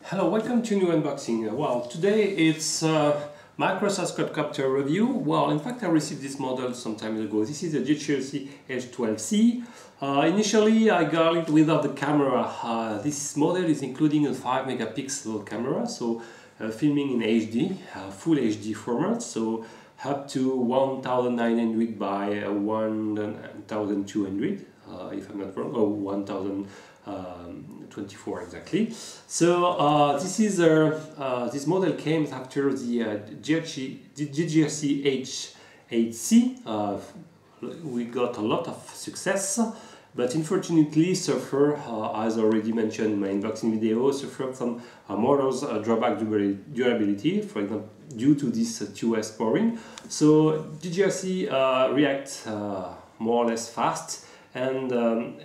Hello, welcome to new unboxing. Well, today it's Microsoft quadcopter review. Well, in fact, I received this model some time ago. This is a JJRC H12C. Initially, I got it without the camera. This model is including a 5 megapixel camera, so filming in HD, full HD format, so up to 1900 by 1200, if I'm not wrong, or 1024 exactly. So this model came after the JJRC H12C. We got a lot of success, but unfortunately suffer, as already mentioned in my unboxing video, suffered some models drawback durability, for example, due to this 2S pouring. So JJRC reacts more or less fast and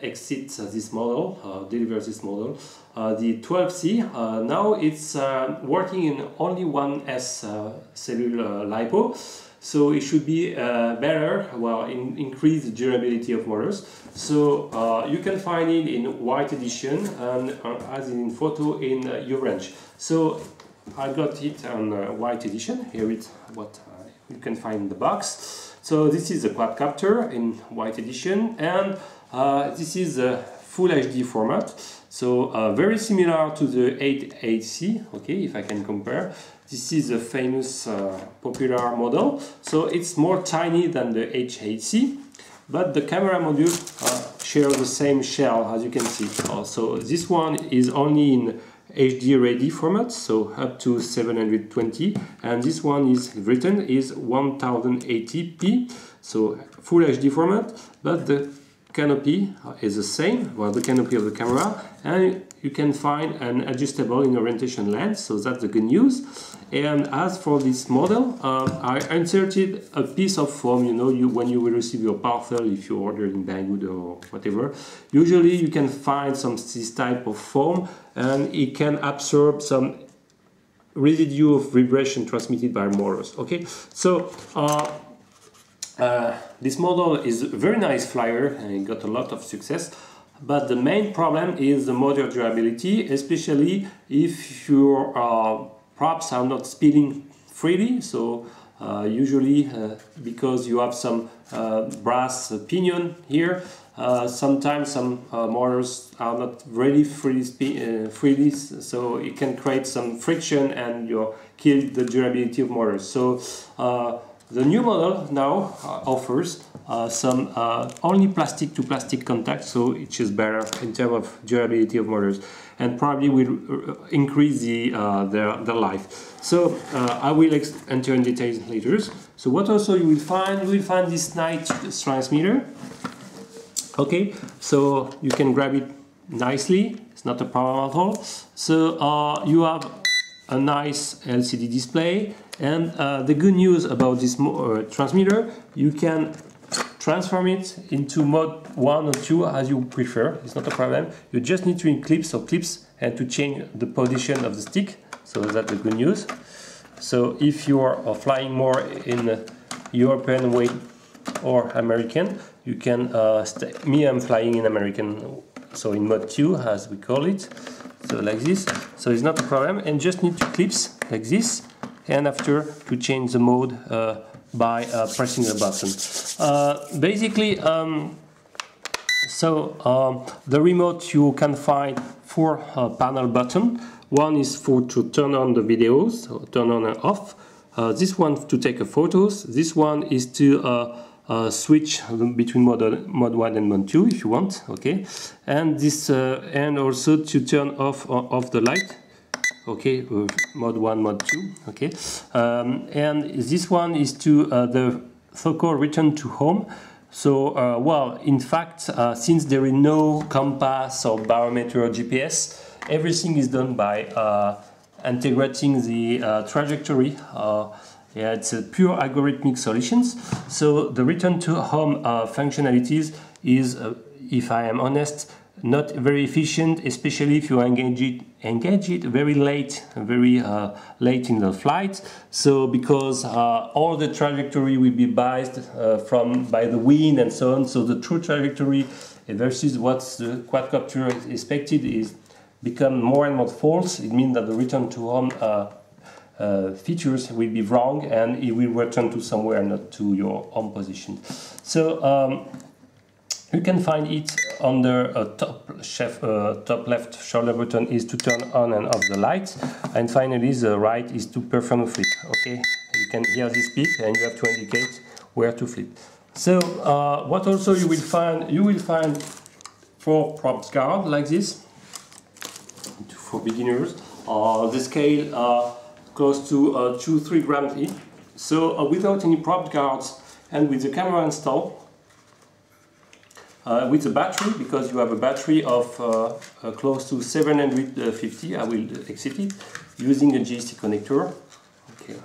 exits this model, delivers this model. The 12C, now it's working in only 1S cellular LiPo, so it should be better, well, increase the durability of motors. So you can find it in white edition and as in photo in orange. So I got it on white edition. Here is what you can find in the box. So this is a quadcopter in white edition, and this is a full HD format. So very similar to the H12C, okay, if I can compare. This is a famous popular model. So it's more tiny than the H12C, but the camera module shares the same shell, as you can see. So this one is only in HD ready format, so up to 720, and this one is written is 1080p, so full HD format, but the canopy is the same, well, the canopy of the camera, and you can find an adjustable in orientation lens, so that's the good news. And as for this model, I inserted a piece of foam, you know, when you will receive your parcel, if you order in Banggood or whatever, usually you can find this type of foam, and it can absorb some residue of vibration transmitted by motors. Okay, so this model is a very nice flyer and it got a lot of success, but the main problem is the motor durability, especially if your props are not spinning freely. So usually because you have some brass pinion here, sometimes some motors are not really freely, so it can create some friction and you kill the durability of motors. So the new model now offers some only plastic to plastic contact, so it is better in terms of durability of motors, and probably will increase their life. So I will enter in details later. So what also you will find this nice transmitter. Okay, so you can grab it nicely, it's not a problem at all. So you have a nice LCD display, and the good news about this transmitter, you can transform it into mode 1 or 2 as you prefer. It's not a problem. You just need to clips and to change the position of the stick, so that's the good news. So if you are flying more in European way or American, you can me, I'm flying in American, so in mode 2 as we call it, so like this. So it's not a problem, and just need to clips like this, and after to change the mode by pressing the button. Basically, the remote, you can find 4 panel buttons. One is to turn on the videos, so turn on and off. This one to take photos. This one is to switch between mode 1 and mode 2 if you want, okay. And this and also to turn off the light, okay, mode 1, mode 2, okay. And this one is to the so-called return to home. So well, in fact, since there is no compass or barometer or GPS, everything is done by integrating the trajectory. Yeah, it's a pure algorithmic solutions. So the return to home functionalities is, if I am honest, not very efficient, especially if you engage it very late in the flight. So because all the trajectory will be biased by the wind and so on. So the true trajectory versus what the quadcopter is expected is become more and more false, it means that the return to home features will be wrong and it will return to somewhere, not to your home position. So you can find it under a top left shoulder button is to turn on and off the lights, and finally the right is to perform a flip. Okay, you can hear this beep and you have to indicate where to flip. So what also you will find 4 props guard like this for beginners. The scale close to 2-3 grams each. So without any prop guards and with the camera installed, with the battery, because you have a battery of close to 750, I will exit it, using a JJRC connector, okay,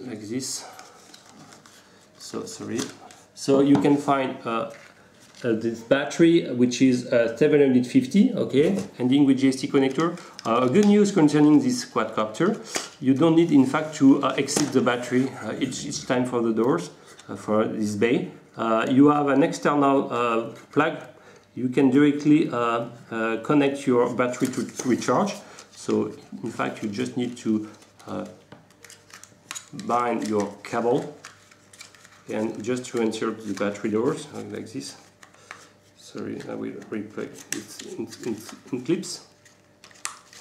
like this. So sorry. So you can find this battery, which is 750, okay, ending with JJRC connector. Good news concerning this quadcopter: you don't need, in fact, to exit the battery each time for the doors for this bay. You have an external plug. You can directly connect your battery to recharge. So in fact you just need to bind your cable and just to insert the battery doors like this. Sorry, I will replug it in clips.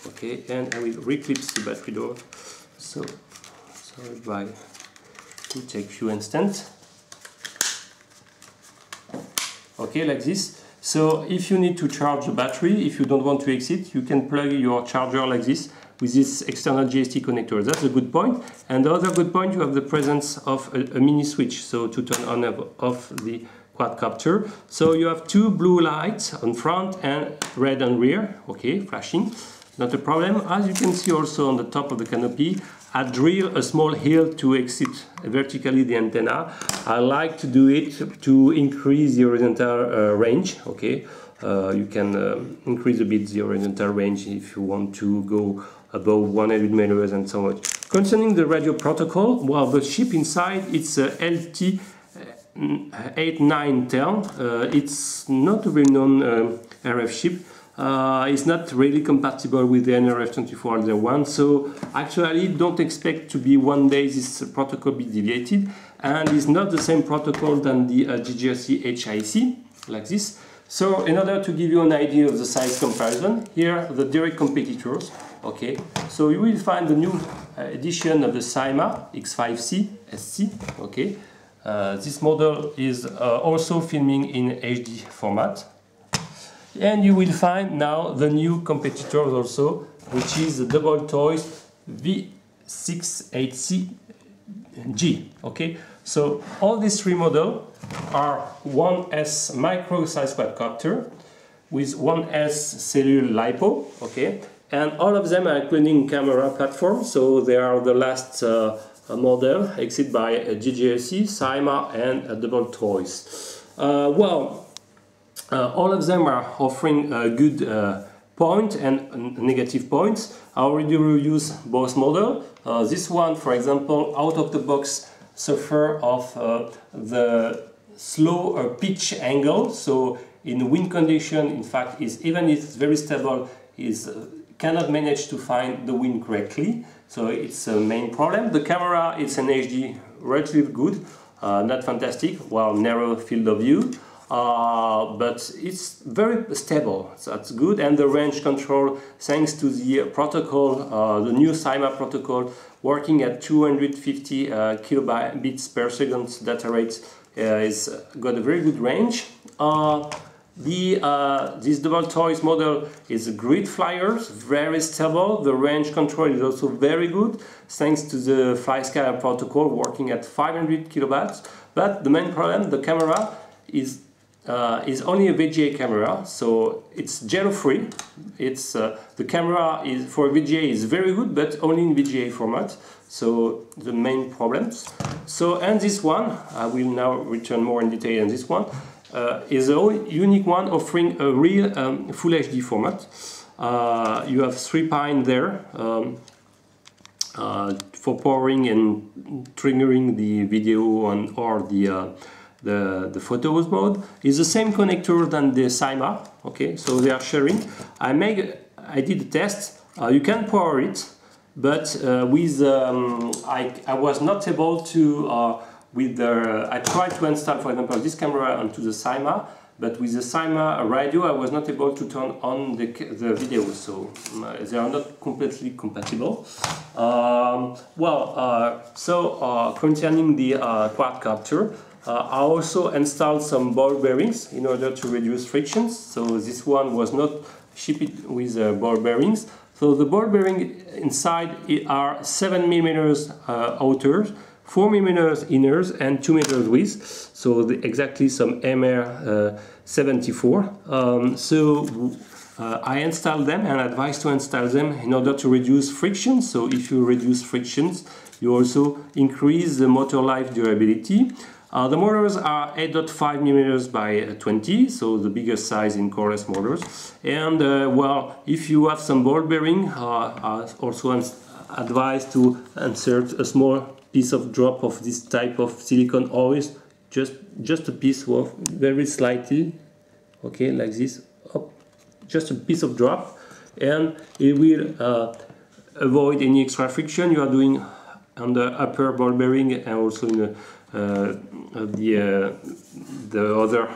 Okay, and I will reclipse the battery door. So sorry, by it take few instants. Okay, like this. So if you need to charge the battery, if you don't want to exit, you can plug your charger like this with this external JJRC connector. That's a good point. And the other good point, you have the presence of a mini switch, so to turn on and off the quadcopter. So you have 2 blue lights on front and red on rear, okay, flashing. Not a problem. As you can see also on the top of the canopy, I drill a small hill to exit vertically the antenna. I like to do it to increase the horizontal range. Okay, you can increase a bit the horizontal range if you want to go above 100 meters and so on. Concerning the radio protocol, well, the chip inside, it's a LT 8910. It's not a well-known RF chip. It's not really compatible with the NRF24001, so actually don't expect to be one day this protocol be deviated, and it's not the same protocol than the JJRC HIC, like this. So in order to give you an idea of the size comparison, here are the direct competitors. Okay, so you will find the new edition of the Cyma X5C SC. Okay, this model is also filming in HD format. And you will find now the new competitors also, which is the double toys V68CG. Okay, so all these 3 models are 1S micro size quadcopter with 1S cellular LiPo. Okay, and all of them are including camera platform. So they are the last model exit by JJRC, Cyma, and double toys. All of them are offering good point and negative points. I already reviewed both models. This one, for example, out of the box suffer of the slow pitch angle. So in wind condition, in fact, even if it's very stable, cannot manage to find the wind correctly. So it's a main problem. The camera, it's an HD, relatively good, not fantastic, well, narrow field of view. But it's very stable, so that's good, and the range control, thanks to the protocol, the new Cyma protocol, working at 250 kilobits per second data rate, is got a very good range. This double toys model is a great flyer, very stable. The range control is also very good, thanks to the FlySky protocol, working at 500 kilobits. But the main problem, the camera is only a VGA camera, so it's gyro free. It's the camera for VGA is very good, but only in VGA format. So the main problems. So and this one, I will now return more in detail on this one, is a unique one offering a real full HD format. You have 3 pins there for powering and triggering the video or the the photos mode. It's the same connector than the CYMA. Okay, so they are sharing. I did a test. You can power it, but with I was not able to I tried to install, for example, this camera onto the CYMA, but with the CYMA radio I was not able to turn on the video, so they are not completely compatible. Concerning the quadcopter, I also installed some ball bearings in order to reduce frictions. So this one was not shipped with ball bearings. So the ball bearing inside are 7 mm outers, 4 mm inners, and 2 meters width. So exactly some MR74. I installed them and advise to install them in order to reduce friction. So if you reduce frictions, you also increase the motor life durability. The motors are 8.5 mm by 20, so the biggest size in cordless motors. And well, if you have some ball bearing, also advise to insert a small piece of drop of this type of silicone oil, just a piece of, very slightly, okay, like this, just a piece of drop, and it will avoid any extra friction you are doing on the upper ball bearing and also in the other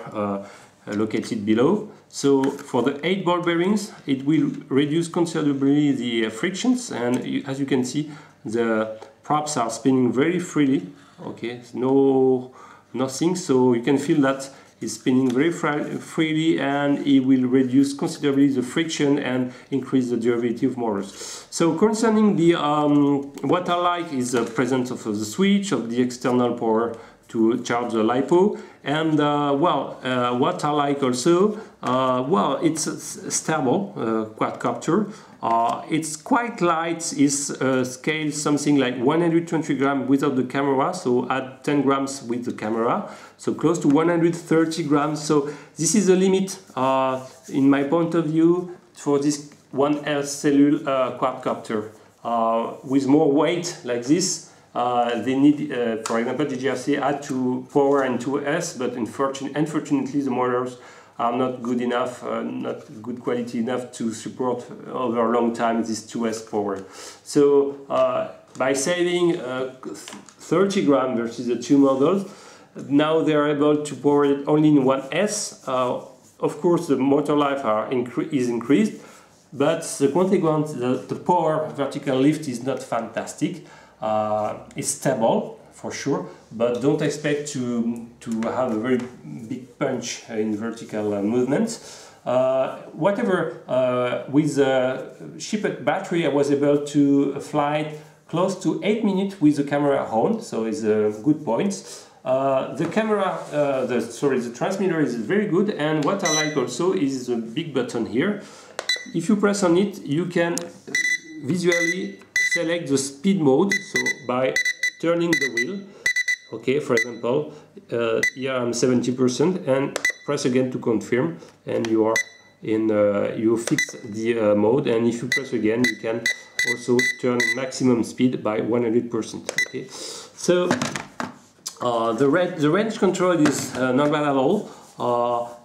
located below. So for the 8 ball bearings, it will reduce considerably the frictions, and as you can see, the props are spinning very freely. Okay, nothing, so you can feel that it's spinning very freely, and it will reduce considerably the friction and increase the durability of motors. So concerning the what I like is the presence of the switch, of the external power to charge the LiPo, and what I like also, it's a stable quadcopter. It's quite light. It's scale something like 120 grams without the camera, so add 10 grams with the camera, so close to 130 grams. So this is the limit, in my point of view, for this 1S cellular quadcopter. With more weight like this, they need, for example, JJRC had to power in 2S, but unfortunately the motors are not good enough, not good quality enough to support over a long time this 2S power. So by saving 30 grams versus the two models, now they are able to power it only in 1S. Of course, the motor life is increased, but the consequence, the power vertical lift is not fantastic. It's stable for sure, but don't expect to have a very big punch in vertical movements. With the shipped battery, I was able to fly close to 8 minutes with the camera on, so it's a good point. The camera, the transmitter is very good, and what I like also is the big button here. If you press on it, you can visually select the speed mode, so by turning the wheel. Okay, for example, here I'm 70%, and press again to confirm, and you are in. You fix the mode, and if you press again, you can also turn maximum speed by 100%. Okay, so the range control is not bad at all.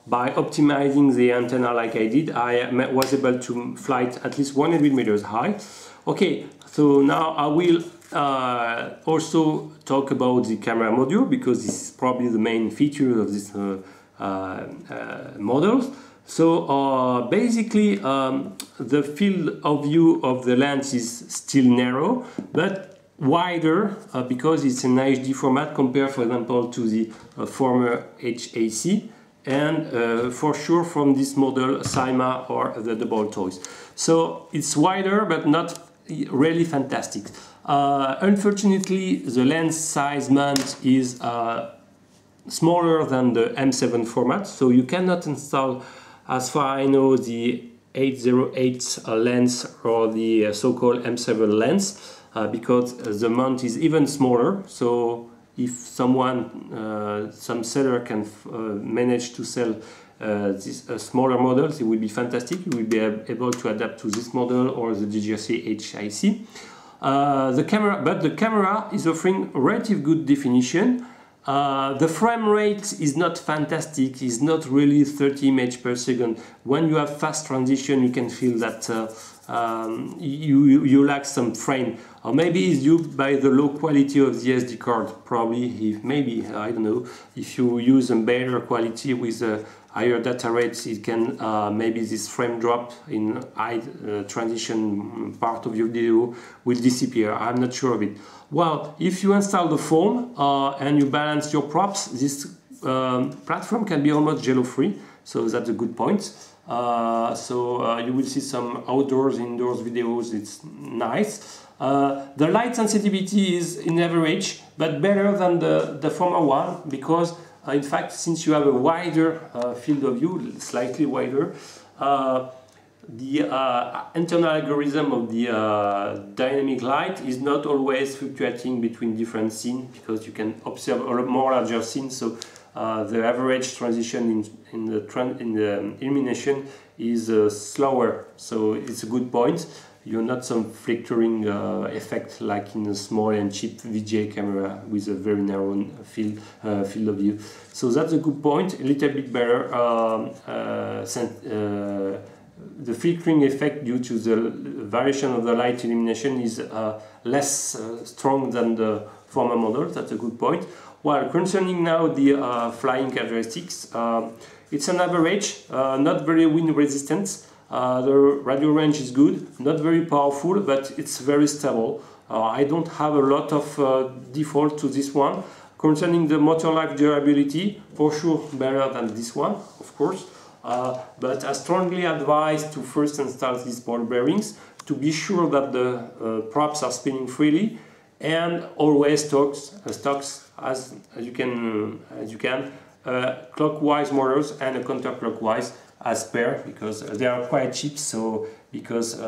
By optimizing the antenna like I did, I was able to fly at least 100 meters high. Okay, so now I will also talk about the camera module, because this is probably the main feature of this model. So basically the field of view of the lens is still narrow, but wider because it's in HD format compared, for example, to the former HAC, and for sure from this model CYMA or the double toys. So it's wider but not really fantastic. Unfortunately, the lens size mount is smaller than the M7 format, so you cannot install, as far as I know, the 808 lens or the so-called M7 lens, because the mount is even smaller. So if some seller can manage to sell these smaller models, it will be fantastic. You will be able to adapt to this model or the JJRC HIC. The camera is offering relatively good definition. The frame rate is not fantastic, it's not really 30 images per second. When you have fast transition, you can feel that you lack some frame. Or maybe it's due by the low quality of the SD card. Probably, if maybe, I don't know, if you use a better quality with a higher data rates, it can maybe this frame drop in high transition part of your video will disappear. I'm not sure of it. Well, if you install the phone and you balance your props, this platform can be almost Gyro free, so that's a good point. You will see some outdoors, indoors videos, it's nice. The light sensitivity is in average, but better than the former one, because in fact, since you have a wider field of view, slightly wider, the internal algorithm of the dynamic light is not always fluctuating between different scenes, because you can observe a more larger scenes. So the average transition in the illumination is slower. So it's a good point. You're not some flickering effect like in a small and cheap VGA camera with a very narrow field of view. So that's a good point. A little bit better. The flickering effect due to the variation of the light illumination is less strong than the former model. That's a good point. Well, concerning now the flying characteristics, it's an average, not very wind resistant. The radio range is good, not very powerful, but it's very stable. I don't have a lot of default to this one. Concerning the motor life durability, for sure better than this one, of course. But I strongly advise to first install these ball bearings to be sure that the props are spinning freely, and always stocks as you can clockwise motors and a counterclockwise as pair, because they are quite cheap. So because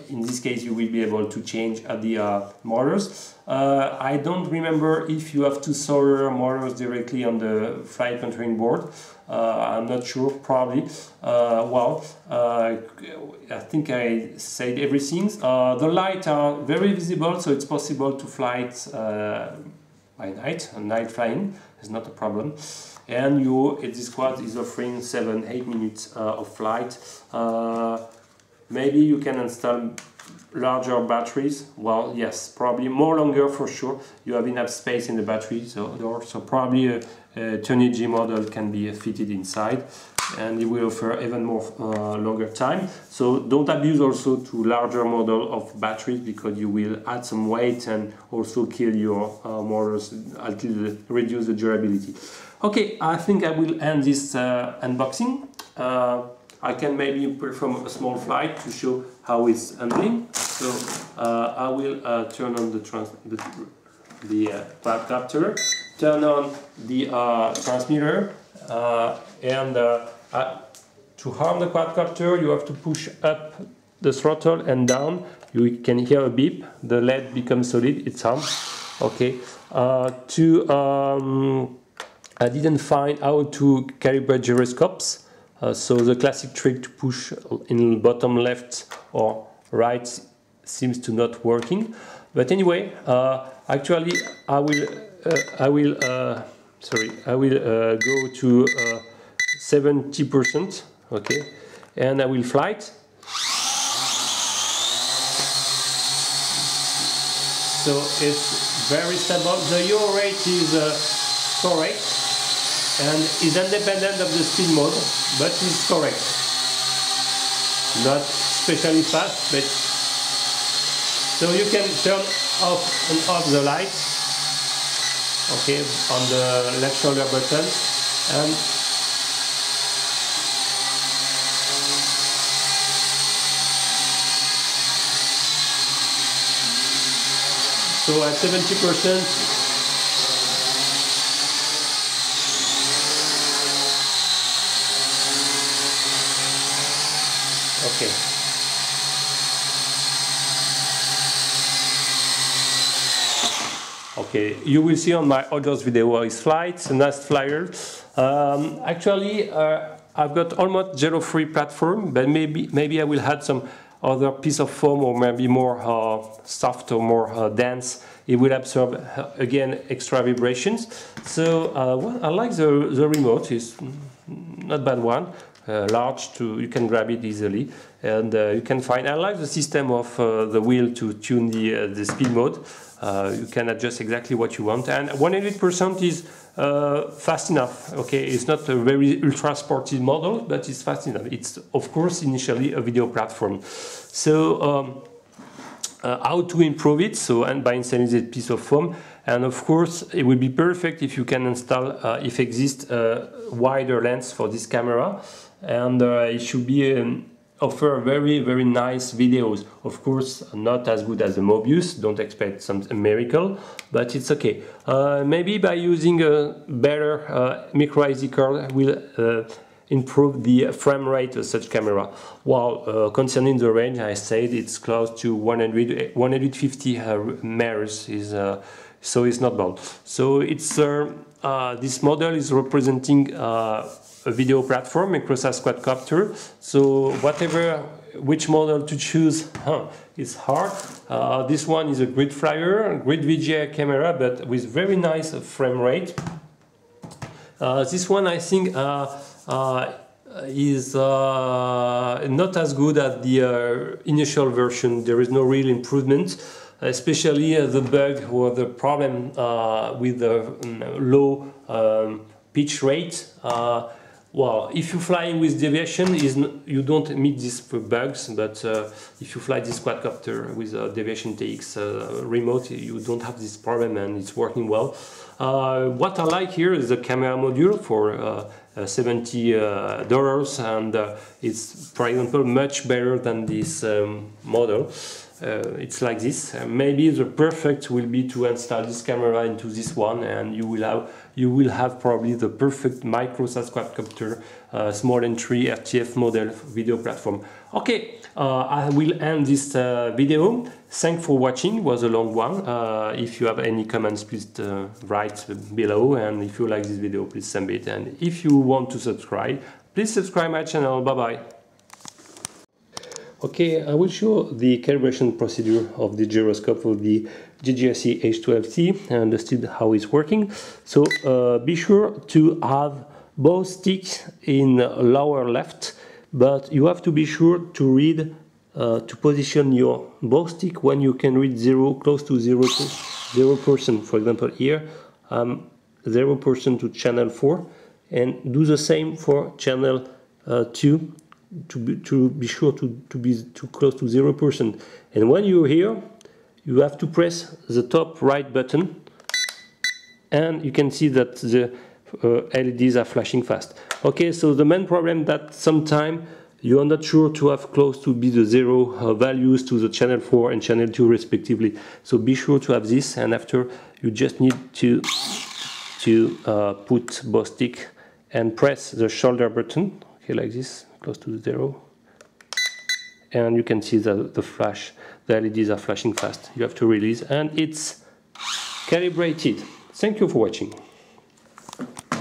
in this case you will be able to change the motors. I don't remember if you have to solder motors directly on the flight controlling board. I'm not sure, probably. I think I said everything. The lights are very visible, so it's possible to fly it by night, night flying is not a problem. And this quad is offering 7-8 minutes of flight. Maybe you can install larger batteries. Well, yes, probably more longer for sure. You have enough space in the battery, so probably a 20G model can be fitted inside, and it will offer even more longer time. So don't abuse also to larger model of batteries, because you will add some weight and also kill your motors until reduce the durability. Okay, I think I will end this unboxing. I can maybe perform a small flight to show how it's handling. So I will turn on the quadcopter, turn on the transmitter, and to harm the quadcopter you have to push up the throttle and down. You can hear a beep, the LED becomes solid, it's on. Okay, I didn't find how to calibrate gyroscopes. So the classic trick to push in bottom left or right seems to not working. But anyway, actually I will go to 70%. Okay, and I will fly it. So it's very stable. The yaw rate is correct and is independent of the speed mode, but is correct. Not especially fast, but so you can turn off and off the light, okay, on the left shoulder button, and so at 70%. Okay. Okay, you will see on my others video his flights, a nice flyer. Actually, I've got almost Gyro free platform, but maybe I will add some other piece of foam or maybe more soft or more dense, it will absorb again extra vibrations. So well, I like the remote. It's not bad one. Large, you can grab it easily, and you can find. I like the system of the wheel to tune the speed mode. You can adjust exactly what you want, and 100% is fast enough. Okay, it's not a very ultra sporty model, but it's fast enough. It's of course initially a video platform. So how to improve it? So, and by installing this piece of foam, and of course it would be perfect if you can install if exists a wider lens for this camera, and it should be offer very nice videos. Of course not as good as the Mobius, don't expect some miracle, but it's okay. Maybe by using a better micro SD card will improve the frame rate of such camera. While concerning the range, I said it's close to 150 meres, so it's not bad. So it's this model is representing a video platform, microsat quadcopter. So which model to choose, it's hard. This one is a grid flyer, grid VGA camera, but with very nice frame rate. This one I think is not as good as the initial version. There is no real improvement, especially the bug or the problem with the low pitch rate. Well, if you fly with deviation, you don't meet these bugs, but if you fly this quadcopter with a deviation TX remote, you don't have this problem and it's working well. What I like here is the camera module for $70, and it's, for example, much better than this model. It's like this. Maybe the perfect will be to install this camera into this one, and you will have probably the perfect microsat quadcopter small entry RTF model video platform. Okay, I will end this video. Thanks for watching. It was a long one. If you have any comments, please write below, and if you like this video, please send it, and if you want to subscribe, please subscribe my channel. Bye bye. Okay, I will show the calibration procedure of the gyroscope of the JJRC H12C and understand how it's working. So be sure to have both sticks in lower left, but you have to be sure to read, to position your both stick when you can read close to 0%. For example, here 0% to channel 4, and do the same for channel 2. To be sure to be too close to 0%, and when you're here you have to press the top right button, and you can see that the LEDs are flashing fast. Okay, so the main problem that sometimes you are not sure to have close to be the 0 values to the channel 4 and channel 2 respectively, so be sure to have this, and after you just need to put both stick and press the shoulder button, okay, like this, close to 0, and you can see that the LEDs are flashing fast. You have to release, and it's calibrated. Thank you for watching.